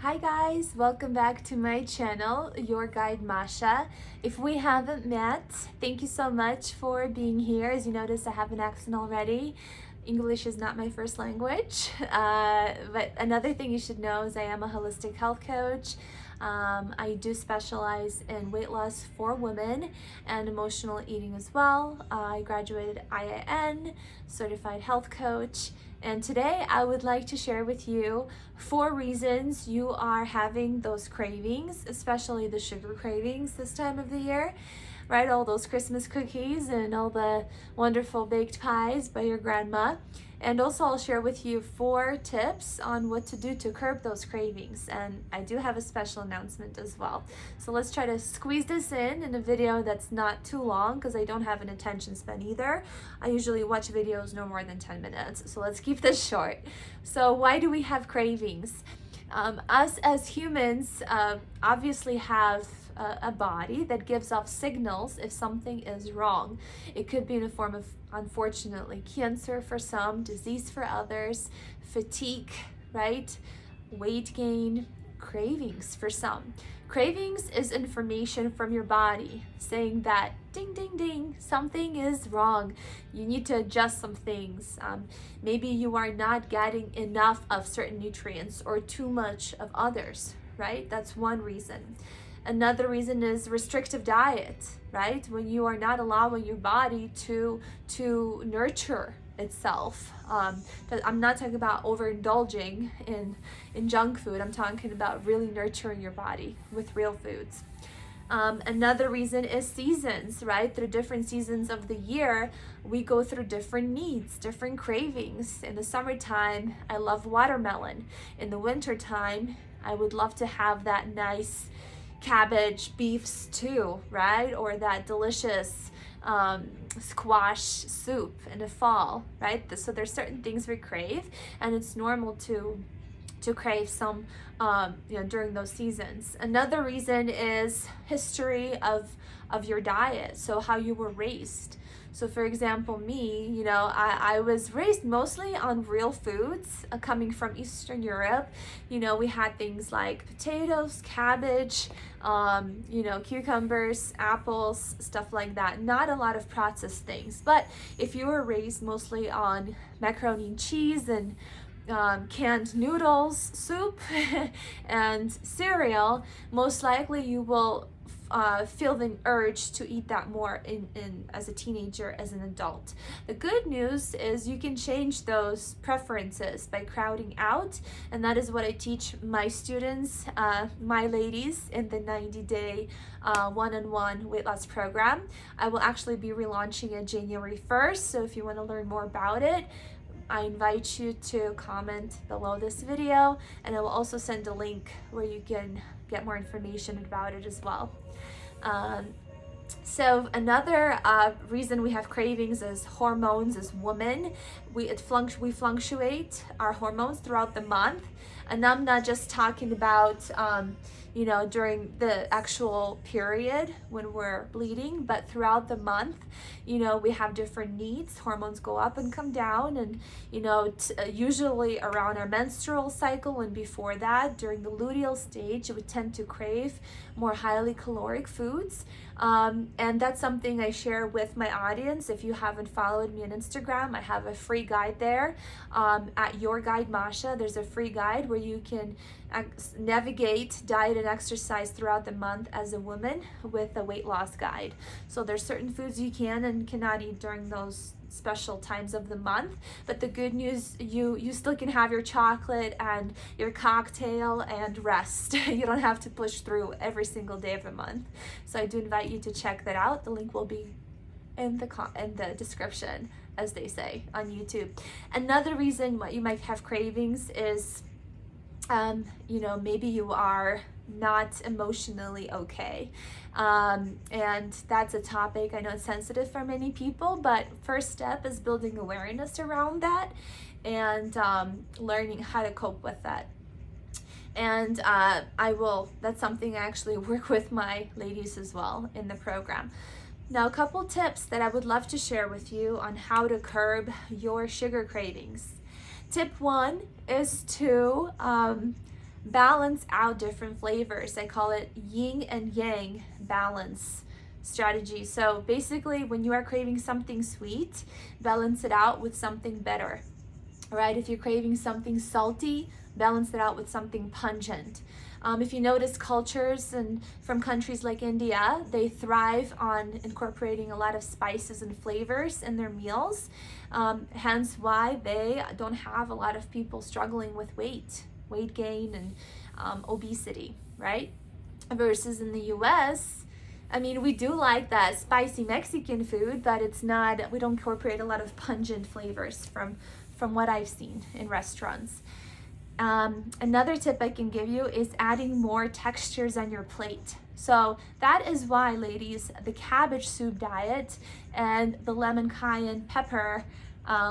Hi guys, welcome back to my channel, your guide Masha. If we haven't met, thank you so much for being here. As you notice, I have an accent already. English is not my first language, but another thing you should know is I am a holistic health coach. I do specialize in weight loss for women and emotional eating as well. I graduated IIN, certified health coach, and today I would like to share with you 4 reasons you are having those cravings, especially the sugar cravings this time of the year. Right, all those Christmas cookies and all the wonderful baked pies by your grandma. And also I'll share with you 4 tips on what to do to curb those cravings. And I do have a special announcement as well. So let's try to squeeze this in a video that's not too long because I don't have an attention span either. I usually watch videos no more than 10 minutes. So let's keep this short. So why do we have cravings? Us as humans obviously have a body that gives off signals if something is wrong. It could be in a form of, unfortunately, cancer for some, disease for others, fatigue, right? Weight gain, cravings for some. Cravings is information from your body saying that ding, ding, ding, something is wrong. You need to adjust some things. Maybe you are not getting enough of certain nutrients or too much of others, right? That's one reason. Another reason is restrictive diet, right? When you are not allowing your body to nurture itself. But I'm not talking about overindulging in junk food. I'm talking about really nurturing your body with real foods. Another reason is seasons, right? Through different seasons of the year, we go through different needs, different cravings. In the summertime, I love watermelon. In the wintertime, I would love to have that nice cabbage beef stew, right? Or that delicious squash soup in the fall, right? So there's certain things we crave, and it's normal to crave some during those seasons. Another reason is history of your diet, so how you were raised. So for example, me, I was raised mostly on real foods coming from Eastern Europe. We had things like potatoes, cabbage, cucumbers, apples, stuff like that. Not a lot of processed things. But if you were raised mostly on macaroni and cheese and canned noodles, soup, and cereal, most likely you will feel the urge to eat that more in as a teenager, as an adult. The good news is you can change those preferences by crowding out, and that is what I teach my students, my ladies, in the 90-day one-on-one weight loss program. I will actually be relaunching it January 1st, so if you want to learn more about it, I invite you to comment below this video, and I will also send a link where you can get more information about it as well. So another reason we have cravings is hormones. As women, we fluctuate our hormones throughout the month, and I'm not just talking about during the actual period when we're bleeding, but throughout the month, we have different needs. Hormones go up and come down, and usually around our menstrual cycle and before that, during the luteal stage, we tend to crave more highly caloric foods. And that's something I share with my audience. If you haven't followed me on Instagram, I have a free guide there at Your Guide Masha. There's a free guide where you can navigate diet and exercise throughout the month as a woman with a weight loss guide. So there's certain foods you can and cannot eat during those special times of the month, but the good news, you still can have your chocolate and your cocktail and rest. You don't have to push through every single day of the month. So I do invite you to check that out. The link will be in the description, as they say on YouTube. Another reason why you might have cravings is maybe you are not emotionally okay. And that's a topic I know it's sensitive for many people, but first step is building awareness around that and learning how to cope with that. And that's something I actually work with my ladies as well in the program. Now, a couple tips that I would love to share with you on how to curb your sugar cravings. Tip 1 is to balance out different flavors. I call it yin and yang balance strategy. So basically, when you are craving something sweet, balance it out with something better, right? If you're craving something salty, balance it out with something pungent. If you notice, cultures and from countries like India, they thrive on incorporating a lot of spices and flavors in their meals. Hence why they don't have a lot of people struggling with weight gain and obesity, right? Versus in the US, I mean, we do like that spicy Mexican food, but it's not, we don't incorporate a lot of pungent flavors from what I've seen in restaurants. Another tip I can give you is adding more textures on your plate. So that is why, ladies, the cabbage soup diet and the lemon cayenne pepper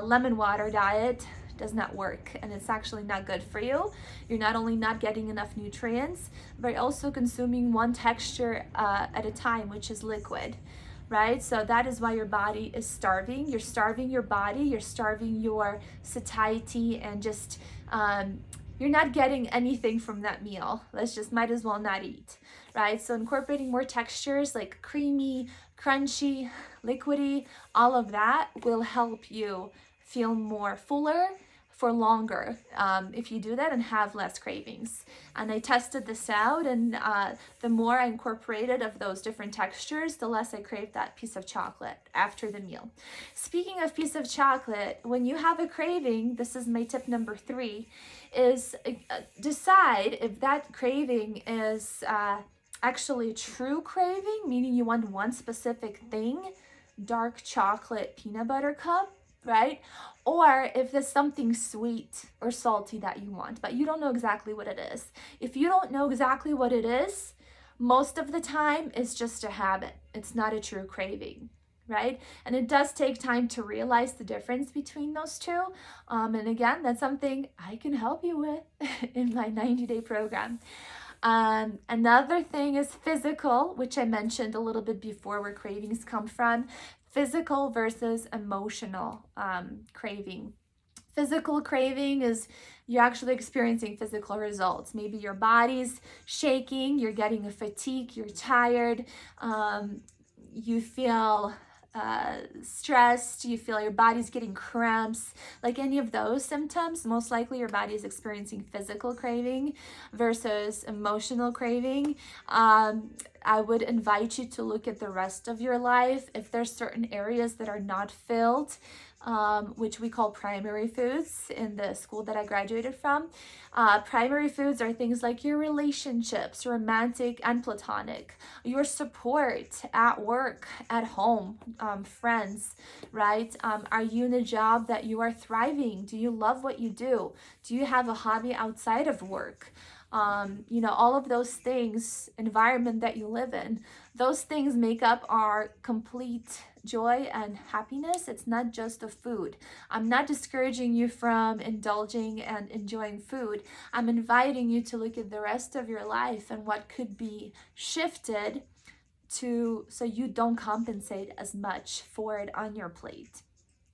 lemon water diet does not work, and it's actually not good for you. You're not only not getting enough nutrients, but also consuming one texture at a time, which is liquid, right? So that is why your body is starving. You're starving your body, you're starving your satiety, and just you're not getting anything from that meal. Let's just might as well not eat, right? So incorporating more textures like creamy, crunchy, liquidy, all of that will help you feel more fuller for longer if you do that, and have less cravings. And I tested this out, and the more I incorporated of those different textures, the less I craved that piece of chocolate after the meal. Speaking of piece of chocolate, when you have a craving, this is my tip number 3, is decide if that craving is actually a true craving, meaning you want one specific thing, dark chocolate peanut butter cup, right? Or if there's something sweet or salty that you want, but you don't know exactly what it is. If you don't know exactly what it is, most of the time it's just a habit. It's not a true craving, right? And it does take time to realize the difference between those two. And again, that's something I can help you with in my 90-day program. Another thing is physical, which I mentioned a little bit before, where cravings come from. Physical versus emotional craving. Physical craving is you're actually experiencing physical results. Maybe your body's shaking, you're getting a fatigue, you're tired, you feel stressed, you feel your body's getting cramps, like any of those symptoms, most likely your body is experiencing physical craving versus emotional craving. I would invite you to look at the rest of your life. If there's certain areas that are not filled, which we call primary foods in the school that I graduated from. Primary foods are things like your relationships, romantic and platonic, your support at work, at home, friends, right? Are you in a job that you are thriving? Do you love what you do? Do you have a hobby outside of work? All of those things, environment that you live in, those things make up our complete joy and happiness. It's not just the food. I'm not discouraging you from indulging and enjoying food. I'm inviting you to look at the rest of your life and what could be shifted so you don't compensate as much for it on your plate,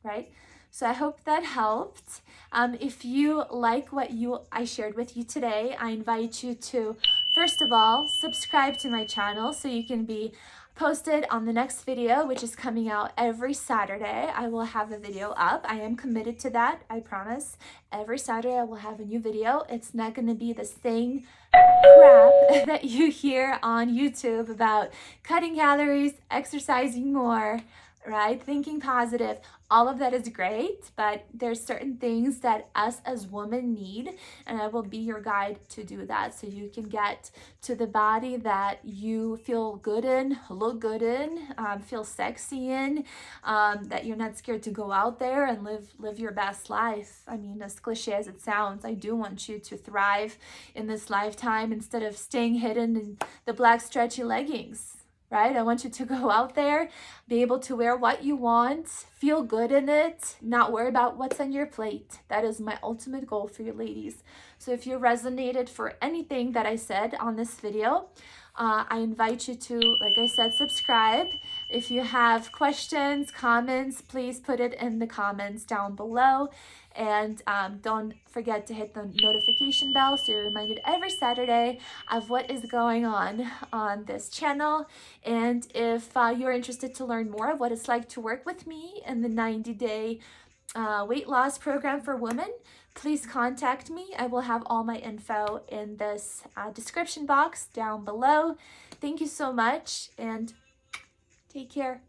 right? So I hope that helped. If you like what I shared with you today, I invite you to, first of all, subscribe to my channel so you can be posted on the next video, which is coming out every Saturday. I will have a video up. I am committed to that, I promise. Every Saturday I will have a new video. It's not going to be the same crap that you hear on YouTube about cutting calories, exercising more, right? Thinking positive. All of that is great, but there's certain things that us as women need, and I will be your guide to do that so you can get to the body that you feel good in, look good in, feel sexy in, that you're not scared to go out there and live your best life. I mean, as cliche as it sounds, I do want you to thrive in this lifetime instead of staying hidden in the black stretchy leggings. Right? I want you to go out there, be able to wear what you want, feel good in it, not worry about what's on your plate. That is my ultimate goal for you ladies. So if you resonated for anything that I said on this video, I invite you to, like I said, subscribe. If you have questions, comments, please put it in the comments down below. And don't forget to hit the notification bell so you're reminded every Saturday of what is going on this channel. And if you're interested to learn more of what it's like to work with me in the 90-day weight loss program for women, please contact me. I will have all my info in this description box down below. Thank you so much and take care.